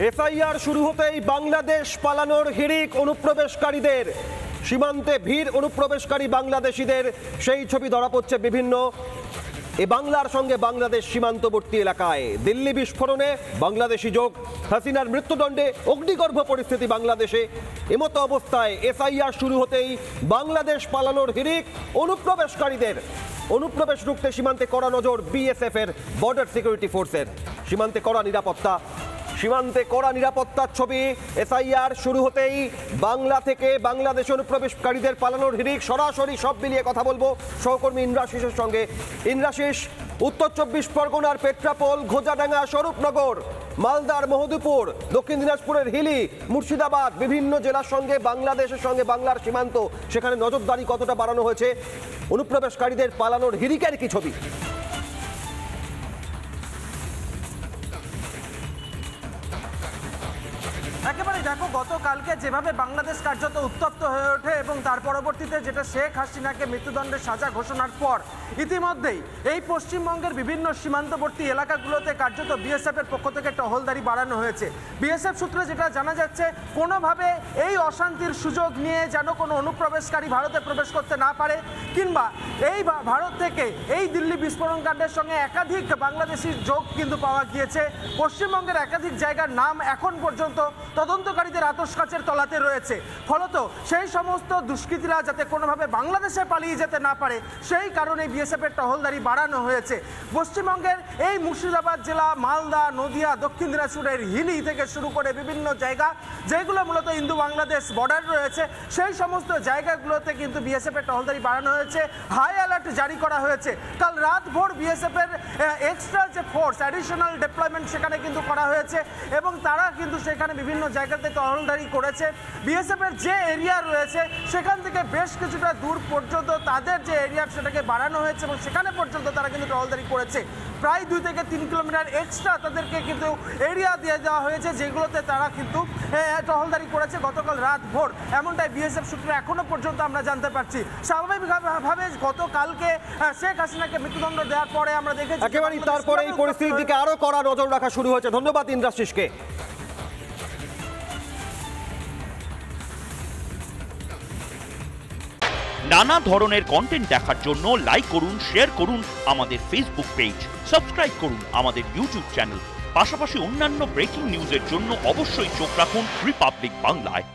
SIR শুরু হতেই বাংলাদেশ পালানোর হিড়িক অনুপ্রবেশকারীদের। সীমান্তে ভিড় অনুপ্রবেশকারী বাংলাদেশিদের, সেই ছবি ধরা পড়ছে বিভিন্ন বাংলার সঙ্গে বাংলাদেশ সীমান্তবর্তী এলাকায়। দিল্লি বিস্ফোরণে বাংলাদেশি যোগ, হাসিনার মৃত্যুদণ্ডে অগ্নিগর্ভ পরিস্থিতি বাংলাদেশে। এমতো অবস্থায় এসআইআর শুরু হতেই বাংলাদেশ পালানোর হিড়িক অনুপ্রবেশকারীদের। অনুপ্রবেশ রুখতে সীমান্তে কড়া নজর বিএসএফ এর, বর্ডার সিকিউরিটি ফোর্সের। সীমান্তে কড়া নিরাপত্তার ছবি। এসআইআর শুরু হতেই বাংলা থেকে বাংলাদেশ অনুপ্রবেশকারীদের পালানোর হিড়িক। সরাসরি সব মিলিয়ে কথা বলবো সহকর্মী ইন্দ্রাশিসের সঙ্গে। ইন্দ্রাশিস, উত্তর 24 পরগনার পেট্রাপোল, ঘোজাডাঙ্গা, স্বরূপনগর, মালদার মহদীপুর, দক্ষিণ দিনাজপুরের হিলি, মুর্শিদাবাদ, বিভিন্ন জেলার সঙ্গে বাংলাদেশের সঙ্গে বাংলার সীমান্ত, সেখানে নজরদারি কতটা বাড়ানো হয়েছে? অনুপ্রবেশকারীদের পালানোর হিড়িকের কি ছবি? একেবারে দেখো, গতকালকে যেভাবে বাংলাদেশ কার্যত উত্তপ্ত হয়ে ওঠে এবং তার পরবর্তীতে যেটা শেখ হাসিনাকে মৃত্যুদণ্ডের সাজা ঘোষণার পর ইতিমধ্যেই এই পশ্চিমবঙ্গের বিভিন্ন সীমান্তবর্তী এলাকাগুলোতে কার্যত বিএসএফ এর পক্ষ থেকে টহলদারি বাড়ানো হয়েছে। বিএসএফ সূত্রে যেটা জানা যাচ্ছে, কোনোভাবে এই অশান্তির সুযোগ নিয়ে যেন কোনো অনুপ্রবেশকারী ভারতে প্রবেশ করতে না পারে, কিংবা এই ভারত থেকে এই দিল্লি বিস্ফোরণ কাণ্ডের সঙ্গে একাধিক বাংলাদেশির যোগ কিন্তু পাওয়া গিয়েছে। পশ্চিমবঙ্গের একাধিক জায়গার নাম এখন পর্যন্ত তদন্তকারীদের আতশকাচের তলাতে রয়েছে। ফলত সেই সমস্ত দুষ্কৃতীরা যাতে কোনোভাবে বাংলাদেশে পালিয়ে যেতে না পারে, সেই কারণে বিএসএফ এর টহলদারি বাড়ানো হয়েছে। পশ্চিমবঙ্গের এই মুর্শিদাবাদ জেলা, মালদা, নদিয়া, দক্ষিণ দিনাজপুরের হিলি থেকে শুরু করে বিভিন্ন জায়গা যেগুলো মূলত ইন্দো বাংলাদেশ বর্ডার রয়েছে, সেই সমস্ত জায়গাগুলোতে কিন্তু বিএসএফ এর টহলদারি বাড়ানো হয়েছে। হাই অ্যালার্ট জারি করা হয়েছে। কাল রাত ভোর বিএসএফ এর এক্সট্রা যে ফোর্স, অ্যাডিশনাল ডিপ্লয়মেন্ট সেখানে কিন্তু করা হয়েছে এবং তারা কিন্তু সেখানে বিভিন্ন জায়গাতে টহলদারি করেছে। বিএসএফ এর যে এরিয়া রয়েছে সেখান থেকে বেশ কিছুটা দূর পর্যন্ত তাদের যে এরিয়া সেটাকে বাড়ানো হয়েছে এবং সেখানে পর্যন্ত তারা কিন্তু টহলদারি করেছে। প্রায় 2 থেকে 3 কিলোমিটার এক্সট্রা তাদেরকে কিন্তু এরিয়া দিয়ে দেওয়া হয়েছে, যেগুলোতে তারা কিন্তু টহলদারি করেছে গতকাল রাত ভোর, এমনটাই বিএসএফ সূত্রে এখনো পর্যন্ত আমরা জানতে পারছি। স্বাভাবিকভাবে গতকালকে শেখ হাসিনাকে মৃত্যুদণ্ড দেওয়ার পরে আমরা দেখেছি একেবারে তারপরে এই পরিস্থিতির দিকে আরো কড়া নজর রাখা শুরু হয়েছে। ধন্যবাদ ইন্দ্রাশিসকে। নানা ধরনের কন্টেন্ট দেখার জন্য লাইক করুন, শেয়ার করুন আমাদের ফেসবুক পেজ, সাবস্ক্রাইব করুন আমাদের ইউটিউব চ্যানেল। পাশাপাশি অন্যান্য ব্রেকিং নিউজের জন্য অবশ্যই চোখ রাখুন রিপাবলিক বাংলায়।